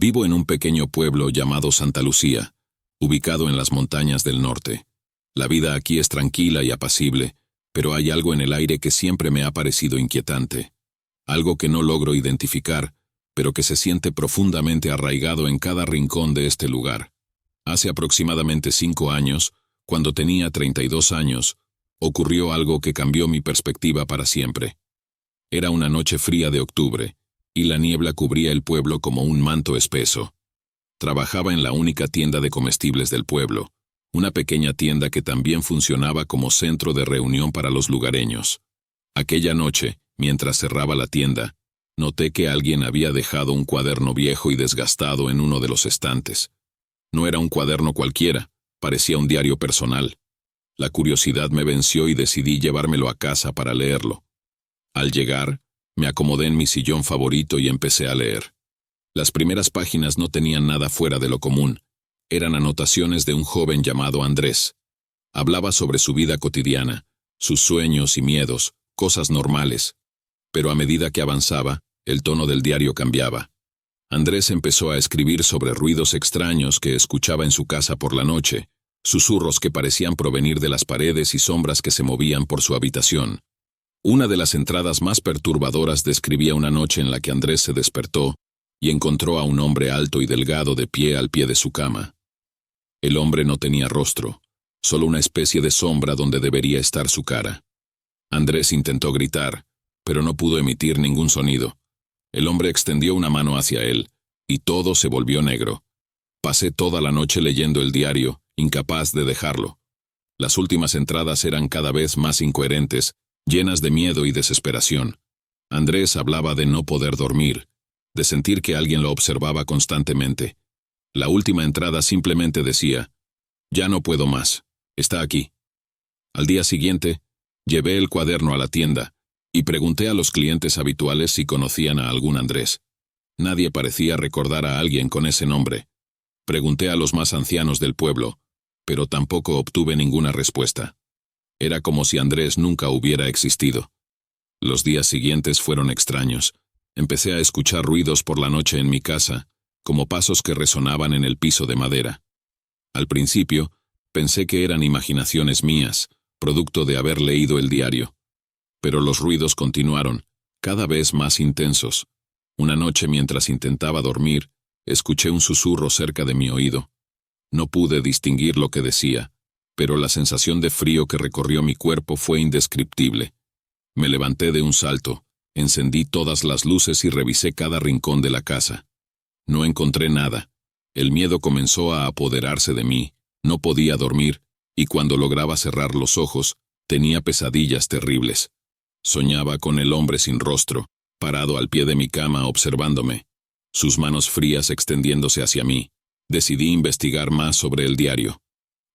Vivo en un pequeño pueblo llamado Santa Lucía, ubicado en las montañas del norte. La vida aquí es tranquila y apacible, pero hay algo en el aire que siempre me ha parecido inquietante. Algo que no logro identificar, pero que se siente profundamente arraigado en cada rincón de este lugar. Hace aproximadamente 5 años, cuando tenía 32 años, ocurrió algo que cambió mi perspectiva para siempre. Era una noche fría de octubre, y la niebla cubría el pueblo como un manto espeso. Trabajaba en la única tienda de comestibles del pueblo, una pequeña tienda que también funcionaba como centro de reunión para los lugareños. Aquella noche, mientras cerraba la tienda, noté que alguien había dejado un cuaderno viejo y desgastado en uno de los estantes. No era un cuaderno cualquiera, parecía un diario personal. La curiosidad me venció y decidí llevármelo a casa para leerlo. Al llegar, me acomodé en mi sillón favorito y empecé a leer. Las primeras páginas no tenían nada fuera de lo común. Eran anotaciones de un joven llamado Andrés. Hablaba sobre su vida cotidiana, sus sueños y miedos, cosas normales. Pero a medida que avanzaba, el tono del diario cambiaba. Andrés empezó a escribir sobre ruidos extraños que escuchaba en su casa por la noche, susurros que parecían provenir de las paredes y sombras que se movían por su habitación. Una de las entradas más perturbadoras describía una noche en la que Andrés se despertó y encontró a un hombre alto y delgado de pie al pie de su cama. El hombre no tenía rostro, solo una especie de sombra donde debería estar su cara. Andrés intentó gritar, pero no pudo emitir ningún sonido. El hombre extendió una mano hacia él, y todo se volvió negro. Pasé toda la noche leyendo el diario, incapaz de dejarlo. Las últimas entradas eran cada vez más incoherentes, llenas de miedo y desesperación. Andrés hablaba de no poder dormir, de sentir que alguien lo observaba constantemente. La última entrada simplemente decía: «Ya no puedo más, está aquí». Al día siguiente, llevé el cuaderno a la tienda y pregunté a los clientes habituales si conocían a algún Andrés. Nadie parecía recordar a alguien con ese nombre. Pregunté a los más ancianos del pueblo, pero tampoco obtuve ninguna respuesta. Era como si Andrés nunca hubiera existido. Los días siguientes fueron extraños. Empecé a escuchar ruidos por la noche en mi casa, como pasos que resonaban en el piso de madera. Al principio, pensé que eran imaginaciones mías, producto de haber leído el diario. Pero los ruidos continuaron, cada vez más intensos. Una noche, mientras intentaba dormir, escuché un susurro cerca de mi oído. No pude distinguir lo que decía, pero la sensación de frío que recorrió mi cuerpo fue indescriptible. Me levanté de un salto, encendí todas las luces y revisé cada rincón de la casa. No encontré nada. El miedo comenzó a apoderarse de mí, no podía dormir, y cuando lograba cerrar los ojos, tenía pesadillas terribles. Soñaba con el hombre sin rostro, parado al pie de mi cama observándome, sus manos frías extendiéndose hacia mí. Decidí investigar más sobre el diario.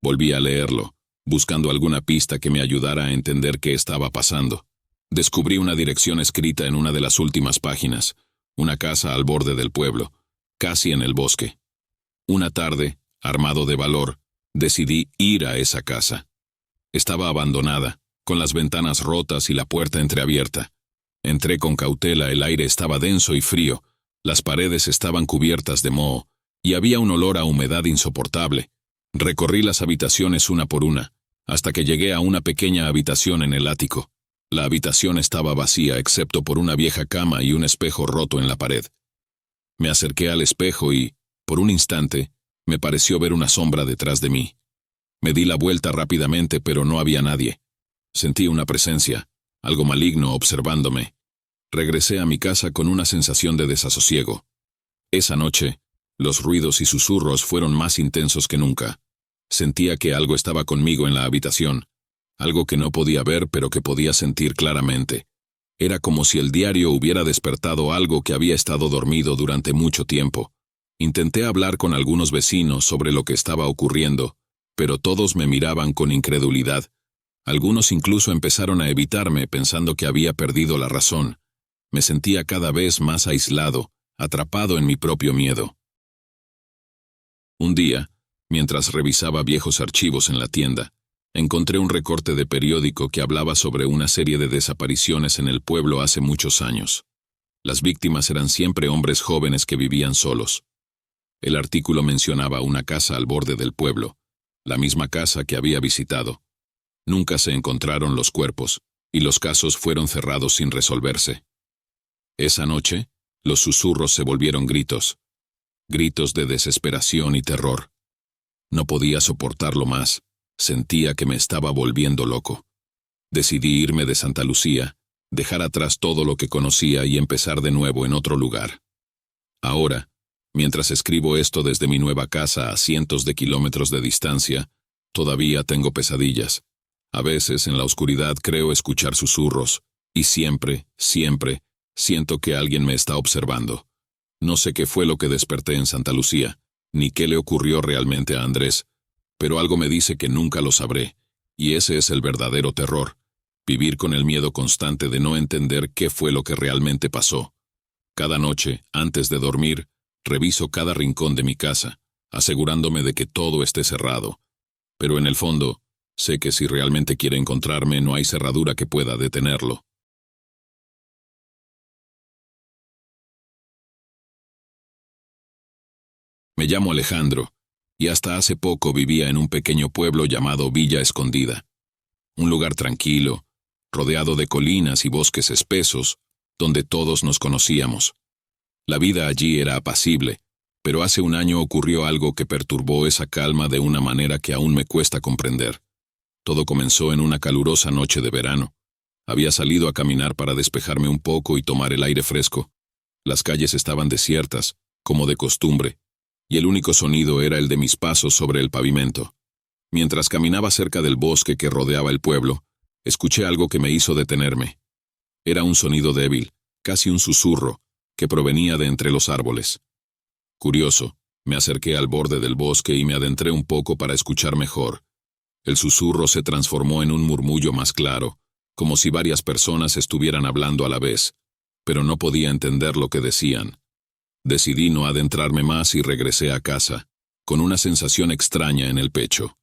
Volví a leerlo, buscando alguna pista que me ayudara a entender qué estaba pasando. Descubrí una dirección escrita en una de las últimas páginas, una casa al borde del pueblo, casi en el bosque. Una tarde, armado de valor, decidí ir a esa casa. Estaba abandonada, con las ventanas rotas y la puerta entreabierta. Entré con cautela, el aire estaba denso y frío, las paredes estaban cubiertas de moho, y había un olor a humedad insoportable. Recorrí las habitaciones una por una, hasta que llegué a una pequeña habitación en el ático. La habitación estaba vacía excepto por una vieja cama y un espejo roto en la pared. Me acerqué al espejo y, por un instante, me pareció ver una sombra detrás de mí. Me di la vuelta rápidamente, pero no había nadie. Sentí una presencia, algo maligno observándome. Regresé a mi casa con una sensación de desasosiego. Esa noche, los ruidos y susurros fueron más intensos que nunca. Sentía que algo estaba conmigo en la habitación, algo que no podía ver pero que podía sentir claramente. Era como si el diario hubiera despertado algo que había estado dormido durante mucho tiempo. Intenté hablar con algunos vecinos sobre lo que estaba ocurriendo, pero todos me miraban con incredulidad. Algunos incluso empezaron a evitarme pensando que había perdido la razón. Me sentía cada vez más aislado, atrapado en mi propio miedo. Un día, mientras revisaba viejos archivos en la tienda, encontré un recorte de periódico que hablaba sobre una serie de desapariciones en el pueblo hace muchos años. Las víctimas eran siempre hombres jóvenes que vivían solos. El artículo mencionaba una casa al borde del pueblo, la misma casa que había visitado. Nunca se encontraron los cuerpos, y los casos fueron cerrados sin resolverse. Esa noche, los susurros se volvieron gritos. Gritos de desesperación y terror. No podía soportarlo más. Sentía que me estaba volviendo loco. Decidí irme de Santa Lucía, dejar atrás todo lo que conocía y empezar de nuevo en otro lugar. Ahora, mientras escribo esto desde mi nueva casa a cientos de kilómetros de distancia, todavía tengo pesadillas. A veces en la oscuridad creo escuchar susurros, y siempre, siempre, siento que alguien me está observando. No sé qué fue lo que desperté en Santa Lucía, ni qué le ocurrió realmente a Andrés, pero algo me dice que nunca lo sabré, y ese es el verdadero terror, vivir con el miedo constante de no entender qué fue lo que realmente pasó. Cada noche, antes de dormir, reviso cada rincón de mi casa, asegurándome de que todo esté cerrado. Pero en el fondo, sé que si realmente quiere encontrarme no hay cerradura que pueda detenerlo. Me llamo Alejandro, y hasta hace poco vivía en un pequeño pueblo llamado Villa Escondida. Un lugar tranquilo, rodeado de colinas y bosques espesos, donde todos nos conocíamos. La vida allí era apacible, pero hace un año ocurrió algo que perturbó esa calma de una manera que aún me cuesta comprender. Todo comenzó en una calurosa noche de verano. Había salido a caminar para despejarme un poco y tomar el aire fresco. Las calles estaban desiertas, como de costumbre, y el único sonido era el de mis pasos sobre el pavimento. Mientras caminaba cerca del bosque que rodeaba el pueblo, escuché algo que me hizo detenerme. Era un sonido débil, casi un susurro, que provenía de entre los árboles. Curioso, me acerqué al borde del bosque y me adentré un poco para escuchar mejor. El susurro se transformó en un murmullo más claro, como si varias personas estuvieran hablando a la vez, pero no podía entender lo que decían. Decidí no adentrarme más y regresé a casa, con una sensación extraña en el pecho.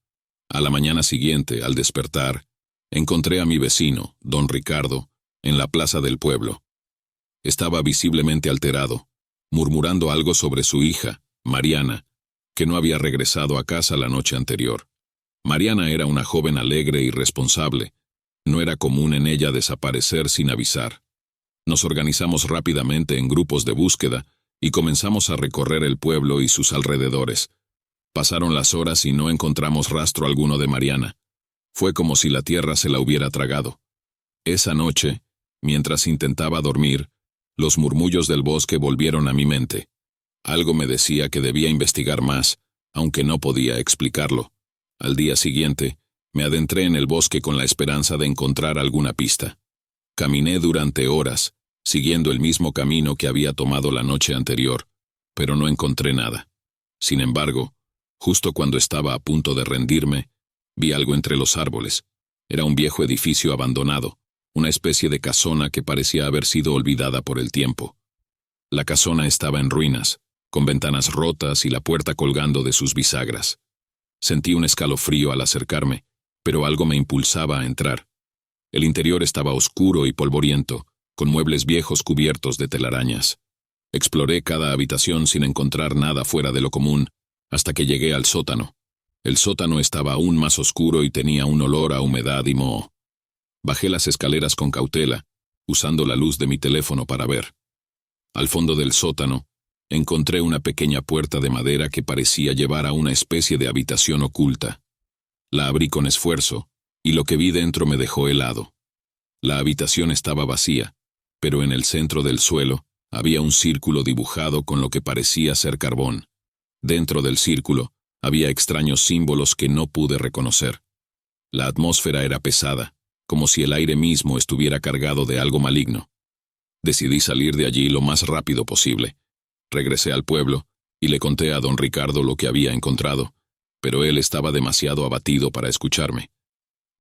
A la mañana siguiente, al despertar, encontré a mi vecino, don Ricardo, en la plaza del pueblo. Estaba visiblemente alterado, murmurando algo sobre su hija, Mariana, que no había regresado a casa la noche anterior. Mariana era una joven alegre y responsable. No era común en ella desaparecer sin avisar. Nos organizamos rápidamente en grupos de búsqueda y comenzamos a recorrer el pueblo y sus alrededores. Pasaron las horas y no encontramos rastro alguno de Mariana. Fue como si la tierra se la hubiera tragado. Esa noche, mientras intentaba dormir, los murmullos del bosque volvieron a mi mente. Algo me decía que debía investigar más, aunque no podía explicarlo. Al día siguiente, me adentré en el bosque con la esperanza de encontrar alguna pista. Caminé durante horas, siguiendo el mismo camino que había tomado la noche anterior, pero no encontré nada. Sin embargo, justo cuando estaba a punto de rendirme, vi algo entre los árboles. Era un viejo edificio abandonado, una especie de casona que parecía haber sido olvidada por el tiempo. La casona estaba en ruinas, con ventanas rotas y la puerta colgando de sus bisagras. Sentí un escalofrío al acercarme, pero algo me impulsaba a entrar. El interior estaba oscuro y polvoriento, con muebles viejos cubiertos de telarañas. Exploré cada habitación sin encontrar nada fuera de lo común, hasta que llegué al sótano. El sótano estaba aún más oscuro y tenía un olor a humedad y moho. Bajé las escaleras con cautela, usando la luz de mi teléfono para ver. Al fondo del sótano, encontré una pequeña puerta de madera que parecía llevar a una especie de habitación oculta. La abrí con esfuerzo, y lo que vi dentro me dejó helado. La habitación estaba vacía, pero en el centro del suelo había un círculo dibujado con lo que parecía ser carbón. Dentro del círculo había extraños símbolos que no pude reconocer. La atmósfera era pesada, como si el aire mismo estuviera cargado de algo maligno. Decidí salir de allí lo más rápido posible. Regresé al pueblo y le conté a don Ricardo lo que había encontrado, pero él estaba demasiado abatido para escucharme.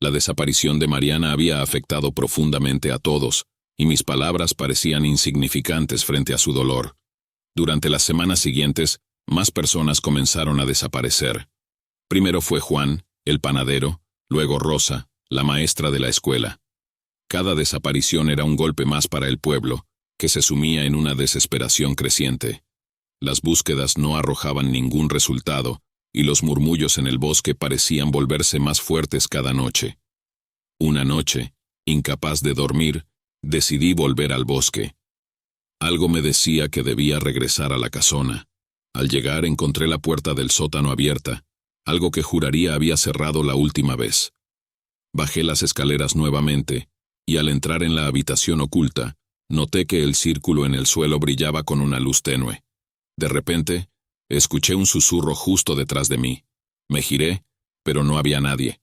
La desaparición de Mariana había afectado profundamente a todos, y mis palabras parecían insignificantes frente a su dolor. Durante las semanas siguientes, más personas comenzaron a desaparecer. Primero fue Juan, el panadero, luego Rosa, la maestra de la escuela. Cada desaparición era un golpe más para el pueblo, que se sumía en una desesperación creciente. Las búsquedas no arrojaban ningún resultado, y los murmullos en el bosque parecían volverse más fuertes cada noche. Una noche, incapaz de dormir, decidí volver al bosque. Algo me decía que debía regresar a la casona. Al llegar encontré la puerta del sótano abierta, algo que juraría había cerrado la última vez. Bajé las escaleras nuevamente, y al entrar en la habitación oculta, noté que el círculo en el suelo brillaba con una luz tenue. De repente, escuché un susurro justo detrás de mí. Me giré, pero no había nadie.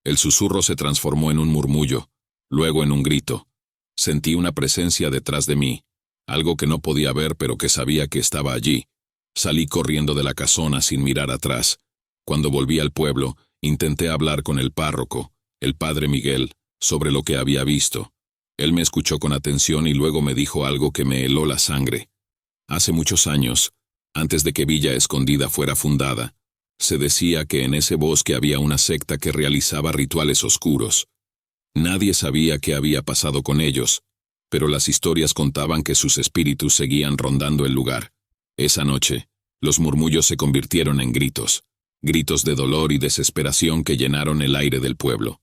El susurro se transformó en un murmullo, luego en un grito. Sentí una presencia detrás de mí, algo que no podía ver pero que sabía que estaba allí. Salí corriendo de la casona sin mirar atrás. Cuando volví al pueblo, intenté hablar con el párroco, el padre Miguel, sobre lo que había visto. Él me escuchó con atención y luego me dijo algo que me heló la sangre. Hace muchos años, antes de que Villa Escondida fuera fundada, se decía que en ese bosque había una secta que realizaba rituales oscuros. Nadie sabía qué había pasado con ellos, pero las historias contaban que sus espíritus seguían rondando el lugar. Esa noche, los murmullos se convirtieron en gritos, gritos de dolor y desesperación que llenaron el aire del pueblo.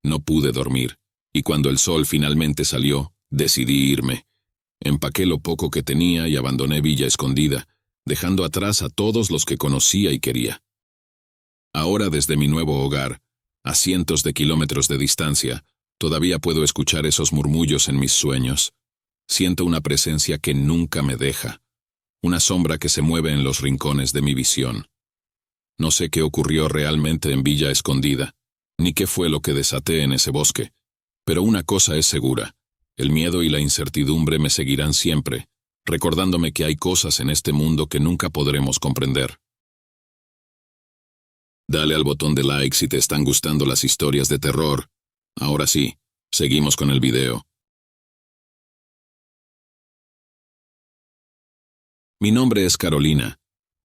No pude dormir, y cuando el sol finalmente salió, decidí irme. Empaqué lo poco que tenía y abandoné Villa Escondida, dejando atrás a todos los que conocía y quería. Ahora desde mi nuevo hogar, a cientos de kilómetros de distancia, todavía puedo escuchar esos murmullos en mis sueños. Siento una presencia que nunca me deja, una sombra que se mueve en los rincones de mi visión. No sé qué ocurrió realmente en Villa Escondida, ni qué fue lo que desaté en ese bosque, pero una cosa es segura, el miedo y la incertidumbre me seguirán siempre, recordándome que hay cosas en este mundo que nunca podremos comprender. Dale al botón de like si te están gustando las historias de terror. Ahora sí, seguimos con el video. Mi nombre es Carolina,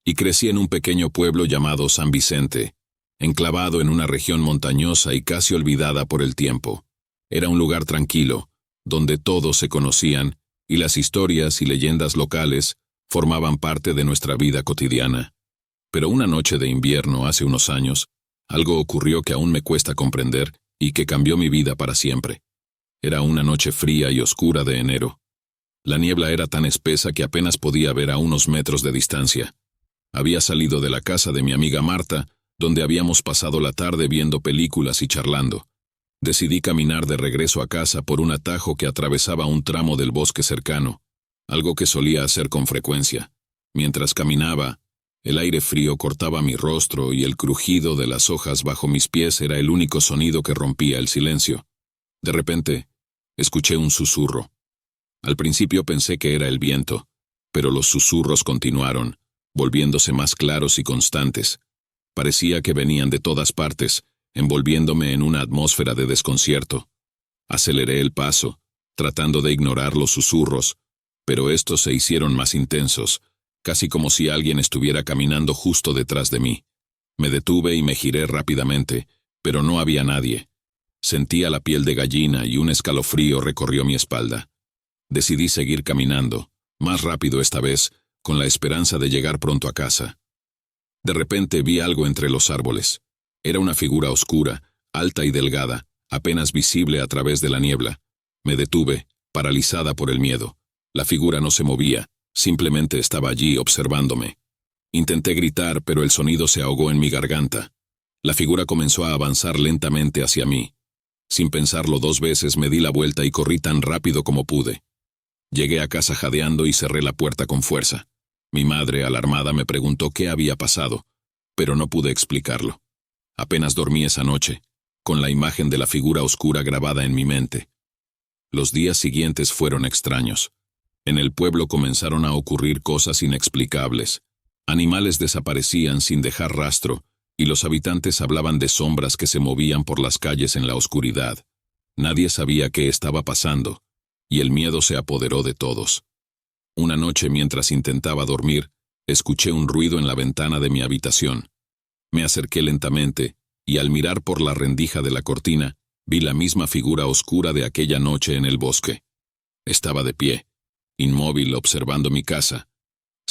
y crecí en un pequeño pueblo llamado San Vicente, enclavado en una región montañosa y casi olvidada por el tiempo. Era un lugar tranquilo, donde todos se conocían, y las historias y leyendas locales formaban parte de nuestra vida cotidiana. Pero una noche de invierno hace unos años, algo ocurrió que aún me cuesta comprender y que cambió mi vida para siempre. Era una noche fría y oscura de enero. La niebla era tan espesa que apenas podía ver a unos metros de distancia. Había salido de la casa de mi amiga Marta, donde habíamos pasado la tarde viendo películas y charlando. Decidí caminar de regreso a casa por un atajo que atravesaba un tramo del bosque cercano, algo que solía hacer con frecuencia. Mientras caminaba, el aire frío cortaba mi rostro y el crujido de las hojas bajo mis pies era el único sonido que rompía el silencio. De repente, escuché un susurro. Al principio pensé que era el viento, pero los susurros continuaron, volviéndose más claros y constantes. Parecía que venían de todas partes, envolviéndome en una atmósfera de desconcierto. Aceleré el paso, tratando de ignorar los susurros, pero estos se hicieron más intensos, casi como si alguien estuviera caminando justo detrás de mí. Me detuve y me giré rápidamente, pero no había nadie. Sentía la piel de gallina y un escalofrío recorrió mi espalda. Decidí seguir caminando, más rápido esta vez, con la esperanza de llegar pronto a casa. De repente vi algo entre los árboles. Era una figura oscura, alta y delgada, apenas visible a través de la niebla. Me detuve, paralizada por el miedo. La figura no se movía, simplemente estaba allí observándome. Intenté gritar, pero el sonido se ahogó en mi garganta. La figura comenzó a avanzar lentamente hacia mí. Sin pensarlo 2 veces me di la vuelta y corrí tan rápido como pude. Llegué a casa jadeando y cerré la puerta con fuerza. Mi madre, alarmada, me preguntó qué había pasado, pero no pude explicarlo. Apenas dormí esa noche, con la imagen de la figura oscura grabada en mi mente. Los días siguientes fueron extraños. En el pueblo comenzaron a ocurrir cosas inexplicables. Animales desaparecían sin dejar rastro, y los habitantes hablaban de sombras que se movían por las calles en la oscuridad. Nadie sabía qué estaba pasando, y el miedo se apoderó de todos. Una noche, mientras intentaba dormir, escuché un ruido en la ventana de mi habitación. Me acerqué lentamente, y al mirar por la rendija de la cortina, vi la misma figura oscura de aquella noche en el bosque. Estaba de pie, inmóvil, observando mi casa.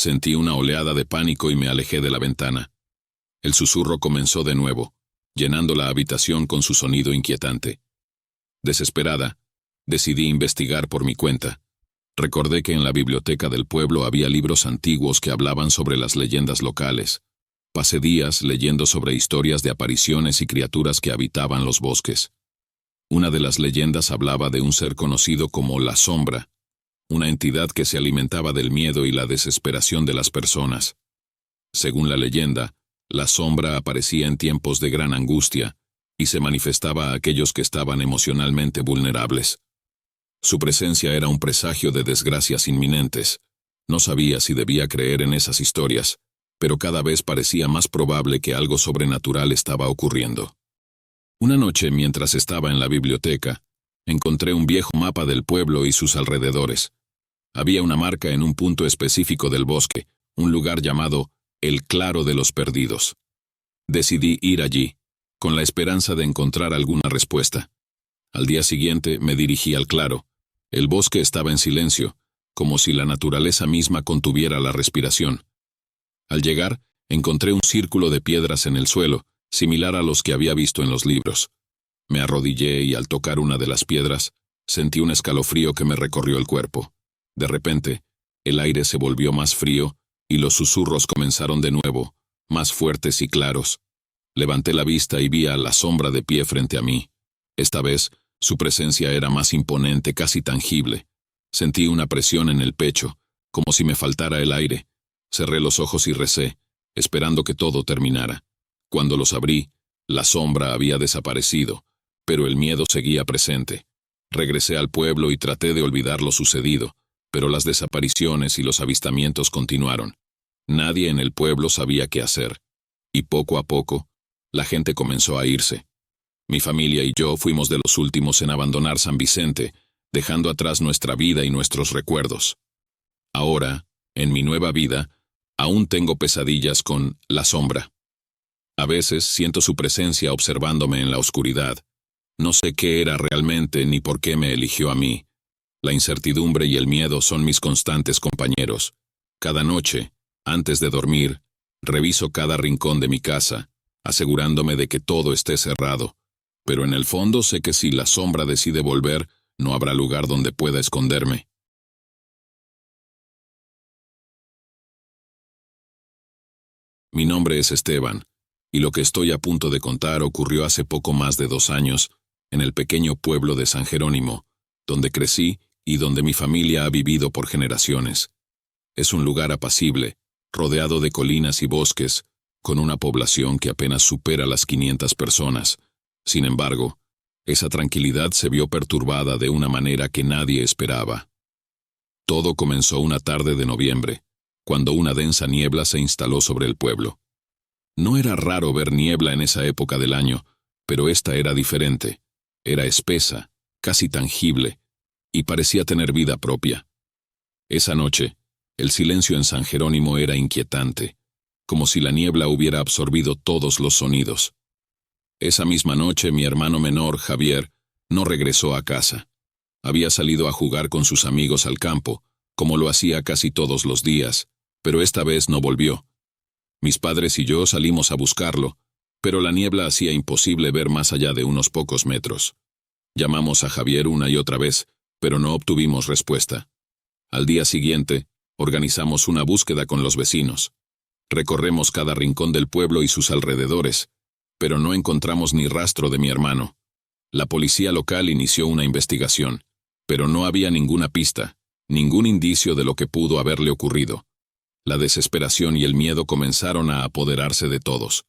Sentí una oleada de pánico y me alejé de la ventana. El susurro comenzó de nuevo, llenando la habitación con su sonido inquietante. Desesperada, decidí investigar por mi cuenta. Recordé que en la biblioteca del pueblo había libros antiguos que hablaban sobre las leyendas locales. Pasé días leyendo sobre historias de apariciones y criaturas que habitaban los bosques. Una de las leyendas hablaba de un ser conocido como la Sombra, una entidad que se alimentaba del miedo y la desesperación de las personas. Según la leyenda, la Sombra aparecía en tiempos de gran angustia y se manifestaba a aquellos que estaban emocionalmente vulnerables. Su presencia era un presagio de desgracias inminentes. No sabía si debía creer en esas historias, pero cada vez parecía más probable que algo sobrenatural estaba ocurriendo. Una noche, mientras estaba en la biblioteca, encontré un viejo mapa del pueblo y sus alrededores. Había una marca en un punto específico del bosque, un lugar llamado El Claro de los Perdidos. Decidí ir allí, con la esperanza de encontrar alguna respuesta. Al día siguiente me dirigí al claro. El bosque estaba en silencio, como si la naturaleza misma contuviera la respiración. Al llegar, encontré un círculo de piedras en el suelo, similar a los que había visto en los libros. Me arrodillé y al tocar una de las piedras, sentí un escalofrío que me recorrió el cuerpo. De repente, el aire se volvió más frío y los susurros comenzaron de nuevo, más fuertes y claros. Levanté la vista y vi a la Sombra de pie frente a mí. Esta vez, su presencia era más imponente, casi tangible. Sentí una presión en el pecho, como si me faltara el aire. Cerré los ojos y recé, esperando que todo terminara. Cuando los abrí, la Sombra había desaparecido, pero el miedo seguía presente. Regresé al pueblo y traté de olvidar lo sucedido, pero las desapariciones y los avistamientos continuaron. Nadie en el pueblo sabía qué hacer, y poco a poco, la gente comenzó a irse. Mi familia y yo fuimos de los últimos en abandonar San Vicente, dejando atrás nuestra vida y nuestros recuerdos. Ahora, en mi nueva vida, aún tengo pesadillas con la Sombra. A veces siento su presencia observándome en la oscuridad. No sé qué era realmente ni por qué me eligió a mí. La incertidumbre y el miedo son mis constantes compañeros. Cada noche, antes de dormir, reviso cada rincón de mi casa, asegurándome de que todo esté cerrado. Pero en el fondo sé que si la Sombra decide volver, no habrá lugar donde pueda esconderme. Mi nombre es Esteban, y lo que estoy a punto de contar ocurrió hace poco más de 2 años, en el pequeño pueblo de San Jerónimo, donde crecí y donde mi familia ha vivido por generaciones. Es un lugar apacible, rodeado de colinas y bosques, con una población que apenas supera las 500 personas. Sin embargo, esa tranquilidad se vio perturbada de una manera que nadie esperaba. Todo comenzó una tarde de noviembre, cuando una densa niebla se instaló sobre el pueblo. No era raro ver niebla en esa época del año, pero esta era diferente. Era espesa, casi tangible, y parecía tener vida propia. Esa noche, el silencio en San Jerónimo era inquietante, como si la niebla hubiera absorbido todos los sonidos. Esa misma noche mi hermano menor, Javier, no regresó a casa. Había salido a jugar con sus amigos al campo, como lo hacía casi todos los días, pero esta vez no volvió. Mis padres y yo salimos a buscarlo, pero la niebla hacía imposible ver más allá de unos pocos metros. Llamamos a Javier una y otra vez, pero no obtuvimos respuesta. Al día siguiente, organizamos una búsqueda con los vecinos. Recorremos cada rincón del pueblo y sus alrededores, pero no encontramos ni rastro de mi hermano. La policía local inició una investigación, pero no había ninguna pista, ningún indicio de lo que pudo haberle ocurrido. La desesperación y el miedo comenzaron a apoderarse de todos.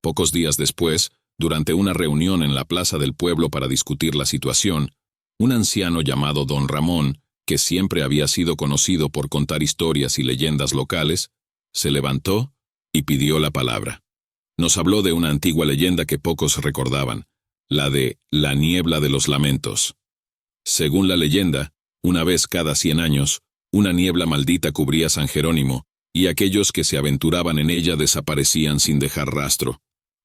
Pocos días después, durante una reunión en la plaza del pueblo para discutir la situación, un anciano llamado Don Ramón, que siempre había sido conocido por contar historias y leyendas locales, se levantó y pidió la palabra. Nos habló de una antigua leyenda que pocos recordaban, la de la niebla de los lamentos. Según la leyenda, una vez cada 100 años, una niebla maldita cubría San Jerónimo, y aquellos que se aventuraban en ella desaparecían sin dejar rastro.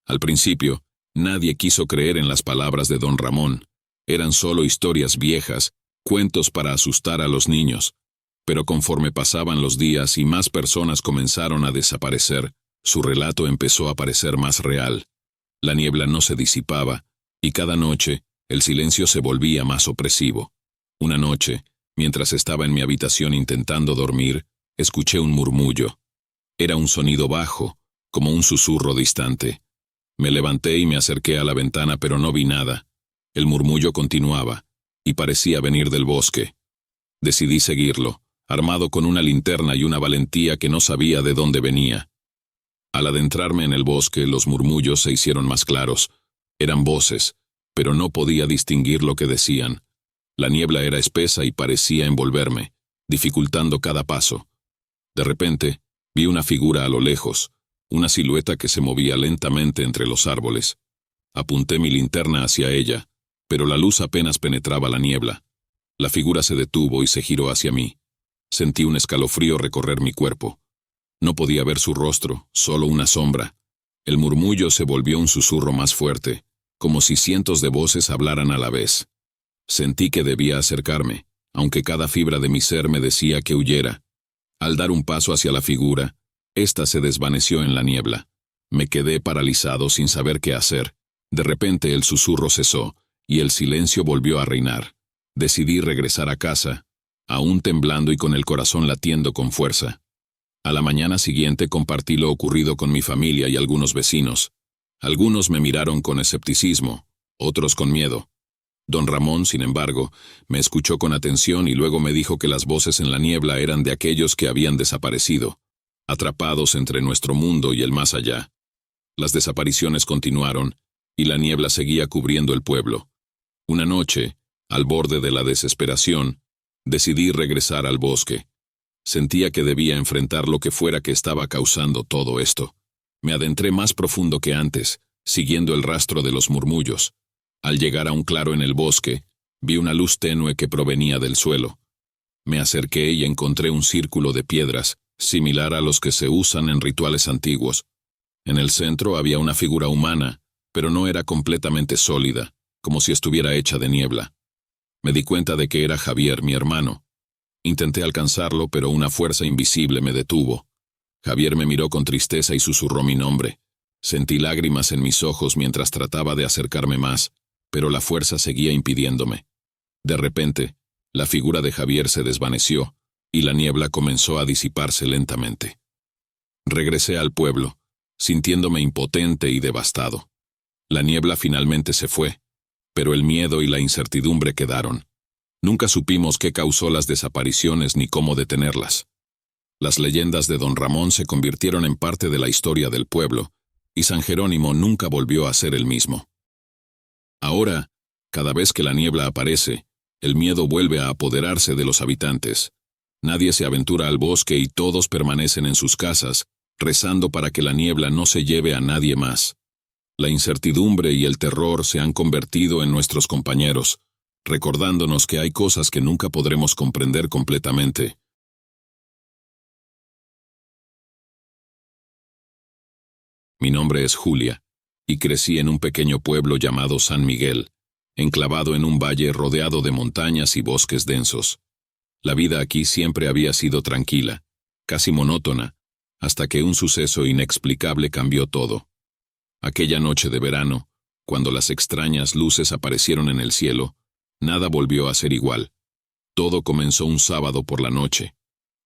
Al principio, nadie quiso creer en las palabras de Don Ramón. Eran solo historias viejas, cuentos para asustar a los niños. Pero conforme pasaban los días y más personas comenzaron a desaparecer, su relato empezó a parecer más real. La niebla no se disipaba, y cada noche, el silencio se volvía más opresivo. Una noche, mientras estaba en mi habitación intentando dormir, escuché un murmullo. Era un sonido bajo, como un susurro distante. Me levanté y me acerqué a la ventana, pero no vi nada. El murmullo continuaba, y parecía venir del bosque. Decidí seguirlo, armado con una linterna y una valentía que no sabía de dónde venía. Al adentrarme en el bosque, los murmullos se hicieron más claros. Eran voces, pero no podía distinguir lo que decían. La niebla era espesa y parecía envolverme, dificultando cada paso. De repente, vi una figura a lo lejos, una silueta que se movía lentamente entre los árboles. Apunté mi linterna hacia ella, pero la luz apenas penetraba la niebla. La figura se detuvo y se giró hacia mí. Sentí un escalofrío recorrer mi cuerpo. No podía ver su rostro, solo una sombra. El murmullo se volvió un susurro más fuerte, como si cientos de voces hablaran a la vez. Sentí que debía acercarme, aunque cada fibra de mi ser me decía que huyera. Al dar un paso hacia la figura, ésta se desvaneció en la niebla. Me quedé paralizado sin saber qué hacer. De repente el susurro cesó, y el silencio volvió a reinar. Decidí regresar a casa, aún temblando y con el corazón latiendo con fuerza. A la mañana siguiente compartí lo ocurrido con mi familia y algunos vecinos. Algunos me miraron con escepticismo, otros con miedo. Don Ramón, sin embargo, me escuchó con atención y luego me dijo que las voces en la niebla eran de aquellos que habían desaparecido, atrapados entre nuestro mundo y el más allá. Las desapariciones continuaron, y la niebla seguía cubriendo el pueblo. Una noche, al borde de la desesperación, decidí regresar al bosque. Sentía que debía enfrentar lo que fuera que estaba causando todo esto. Me adentré más profundo que antes, siguiendo el rastro de los murmullos. Al llegar a un claro en el bosque, vi una luz tenue que provenía del suelo. Me acerqué y encontré un círculo de piedras, similar a los que se usan en rituales antiguos. En el centro había una figura humana, pero no era completamente sólida, como si estuviera hecha de niebla. Me di cuenta de que era Javier, mi hermano. Intenté alcanzarlo, pero una fuerza invisible me detuvo. Javier me miró con tristeza y susurró mi nombre. Sentí lágrimas en mis ojos mientras trataba de acercarme más, pero la fuerza seguía impidiéndome. De repente, la figura de Javier se desvaneció, y la niebla comenzó a disiparse lentamente. Regresé al pueblo, sintiéndome impotente y devastado. La niebla finalmente se fue, pero el miedo y la incertidumbre quedaron. Nunca supimos qué causó las desapariciones ni cómo detenerlas. Las leyendas de Don Ramón se convirtieron en parte de la historia del pueblo, y San Jerónimo nunca volvió a ser el mismo. Ahora, cada vez que la niebla aparece, el miedo vuelve a apoderarse de los habitantes. Nadie se aventura al bosque y todos permanecen en sus casas, rezando para que la niebla no se lleve a nadie más. La incertidumbre y el terror se han convertido en nuestros compañeros, recordándonos que hay cosas que nunca podremos comprender completamente. Mi nombre es Julia, y crecí en un pequeño pueblo llamado San Miguel, enclavado en un valle rodeado de montañas y bosques densos. La vida aquí siempre había sido tranquila, casi monótona, hasta que un suceso inexplicable cambió todo. Aquella noche de verano, cuando las extrañas luces aparecieron en el cielo, nada volvió a ser igual. Todo comenzó un sábado por la noche.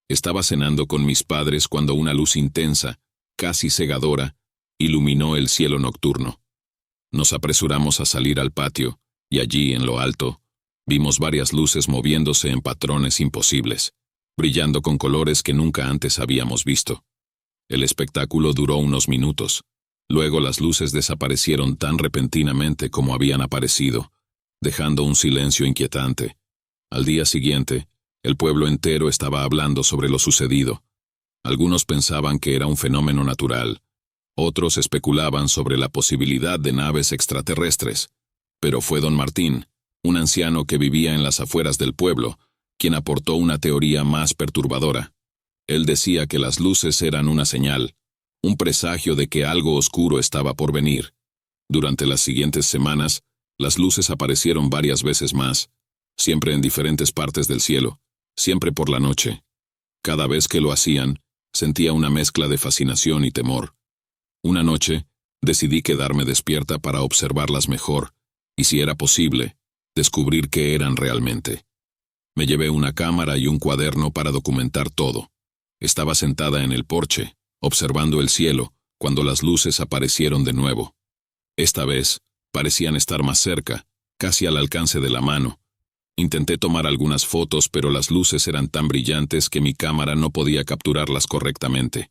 Estaba cenando con mis padres cuando una luz intensa, casi cegadora, iluminó el cielo nocturno. Nos apresuramos a salir al patio, y allí, en lo alto, vimos varias luces moviéndose en patrones imposibles, brillando con colores que nunca antes habíamos visto. El espectáculo duró unos minutos. Luego las luces desaparecieron tan repentinamente como habían aparecido, dejando un silencio inquietante. Al día siguiente, el pueblo entero estaba hablando sobre lo sucedido. Algunos pensaban que era un fenómeno natural. Otros especulaban sobre la posibilidad de naves extraterrestres. Pero fue don Martín, un anciano que vivía en las afueras del pueblo, quien aportó una teoría más perturbadora. Él decía que las luces eran una señal, un presagio de que algo oscuro estaba por venir. Durante las siguientes semanas, las luces aparecieron varias veces más, siempre en diferentes partes del cielo, siempre por la noche. Cada vez que lo hacían, sentía una mezcla de fascinación y temor. Una noche, decidí quedarme despierta para observarlas mejor, y si era posible, descubrir qué eran realmente. Me llevé una cámara y un cuaderno para documentar todo. Estaba sentada en el porche, observando el cielo, cuando las luces aparecieron de nuevo. Esta vez, parecían estar más cerca, casi al alcance de la mano. Intenté tomar algunas fotos, pero las luces eran tan brillantes que mi cámara no podía capturarlas correctamente.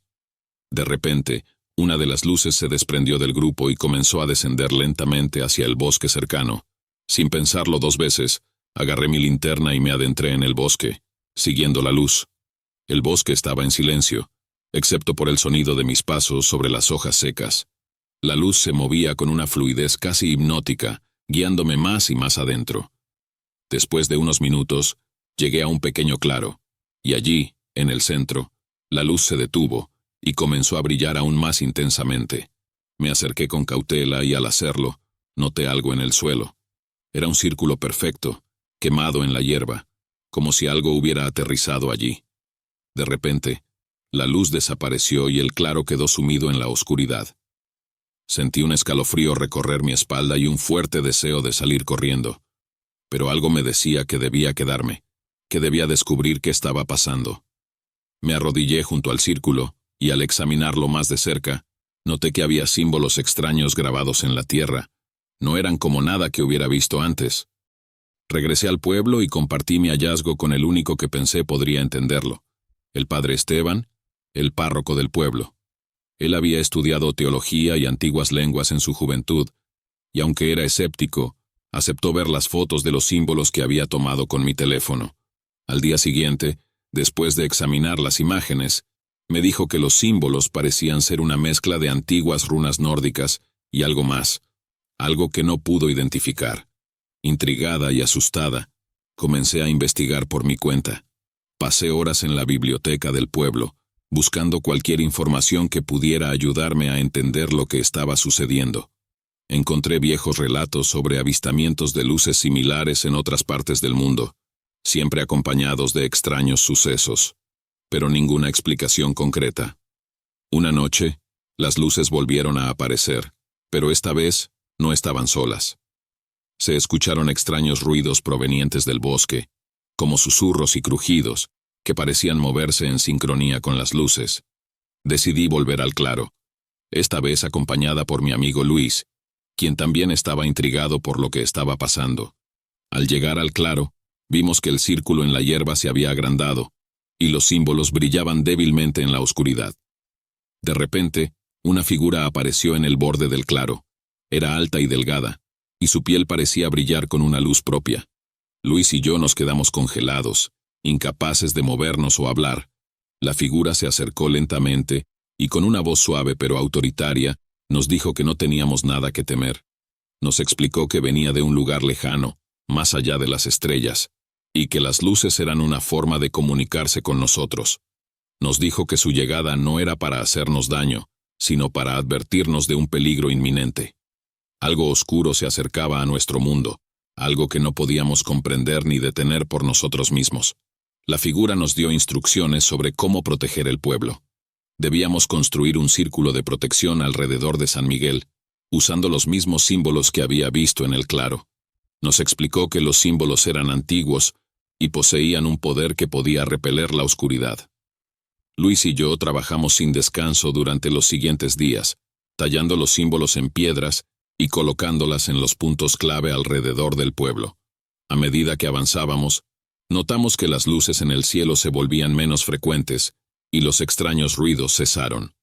De repente, una de las luces se desprendió del grupo y comenzó a descender lentamente hacia el bosque cercano. Sin pensarlo 2 veces, agarré mi linterna y me adentré en el bosque, siguiendo la luz. El bosque estaba en silencio, excepto por el sonido de mis pasos sobre las hojas secas. La luz se movía con una fluidez casi hipnótica, guiándome más y más adentro. Después de unos minutos, llegué a un pequeño claro, y allí, en el centro, la luz se detuvo y comenzó a brillar aún más intensamente. Me acerqué con cautela y al hacerlo, noté algo en el suelo. Era un círculo perfecto, quemado en la hierba, como si algo hubiera aterrizado allí. De repente, la luz desapareció y el claro quedó sumido en la oscuridad. Sentí un escalofrío recorrer mi espalda y un fuerte deseo de salir corriendo. Pero algo me decía que debía quedarme, que debía descubrir qué estaba pasando. Me arrodillé junto al círculo, y al examinarlo más de cerca, noté que había símbolos extraños grabados en la tierra. No eran como nada que hubiera visto antes. Regresé al pueblo y compartí mi hallazgo con el único que pensé podría entenderlo, el padre Esteban, el párroco del pueblo. Él había estudiado teología y antiguas lenguas en su juventud, y aunque era escéptico, aceptó ver las fotos de los símbolos que había tomado con mi teléfono. Al día siguiente, después de examinar las imágenes, me dijo que los símbolos parecían ser una mezcla de antiguas runas nórdicas y algo más, algo que no pudo identificar. Intrigada y asustada, comencé a investigar por mi cuenta. Pasé horas en la biblioteca del pueblo, buscando cualquier información que pudiera ayudarme a entender lo que estaba sucediendo. Encontré viejos relatos sobre avistamientos de luces similares en otras partes del mundo, siempre acompañados de extraños sucesos, pero ninguna explicación concreta. Una noche, las luces volvieron a aparecer, pero esta vez no estaban solas. Se escucharon extraños ruidos provenientes del bosque, como susurros y crujidos, que parecían moverse en sincronía con las luces. Decidí volver al claro, esta vez acompañada por mi amigo Luis, quien también estaba intrigado por lo que estaba pasando. Al llegar al claro, vimos que el círculo en la hierba se había agrandado, y los símbolos brillaban débilmente en la oscuridad. De repente, una figura apareció en el borde del claro. Era alta y delgada, y su piel parecía brillar con una luz propia. Luis y yo nos quedamos congelados, incapaces de movernos o hablar. La figura se acercó lentamente, y con una voz suave pero autoritaria, nos dijo que no teníamos nada que temer. Nos explicó que venía de un lugar lejano, más allá de las estrellas, y que las luces eran una forma de comunicarse con nosotros. Nos dijo que su llegada no era para hacernos daño, sino para advertirnos de un peligro inminente. Algo oscuro se acercaba a nuestro mundo, algo que no podíamos comprender ni detener por nosotros mismos. La figura nos dio instrucciones sobre cómo proteger el pueblo. Debíamos construir un círculo de protección alrededor de San Miguel, usando los mismos símbolos que había visto en el claro. Nos explicó que los símbolos eran antiguos y poseían un poder que podía repeler la oscuridad. Luis y yo trabajamos sin descanso durante los siguientes días, tallando los símbolos en piedras y colocándolas en los puntos clave alrededor del pueblo. A medida que avanzábamos, notamos que las luces en el cielo se volvían menos frecuentes y los extraños ruidos cesaron.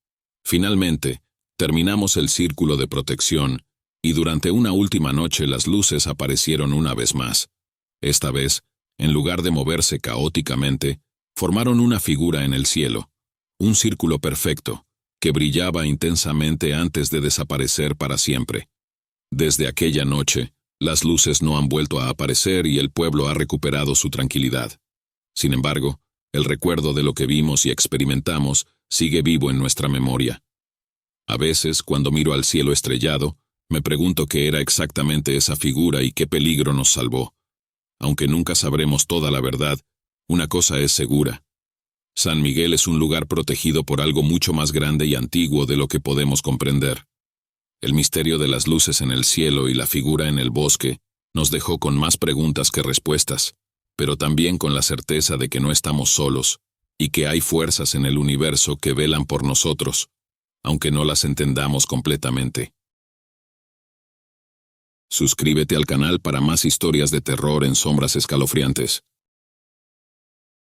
Finalmente, terminamos el círculo de protección y durante una última noche las luces aparecieron una vez más. Esta vez, en lugar de moverse caóticamente, formaron una figura en el cielo, un círculo perfecto, que brillaba intensamente antes de desaparecer para siempre. Desde aquella noche, las luces no han vuelto a aparecer y el pueblo ha recuperado su tranquilidad. Sin embargo, el recuerdo de lo que vimos y experimentamos sigue vivo en nuestra memoria. A veces, cuando miro al cielo estrellado, me pregunto qué era exactamente esa figura y qué peligro nos salvó. Aunque nunca sabremos toda la verdad, Una cosa es segura. San Miguel es un lugar protegido por algo mucho más grande y antiguo de lo que podemos comprender. El misterio de las luces en el cielo y la figura en el bosque nos dejó con más preguntas que respuestas, pero también con la certeza de que no estamos solos y que hay fuerzas en el universo que velan por nosotros, aunque no las entendamos completamente. Suscríbete al canal para más historias de terror en sombras escalofriantes.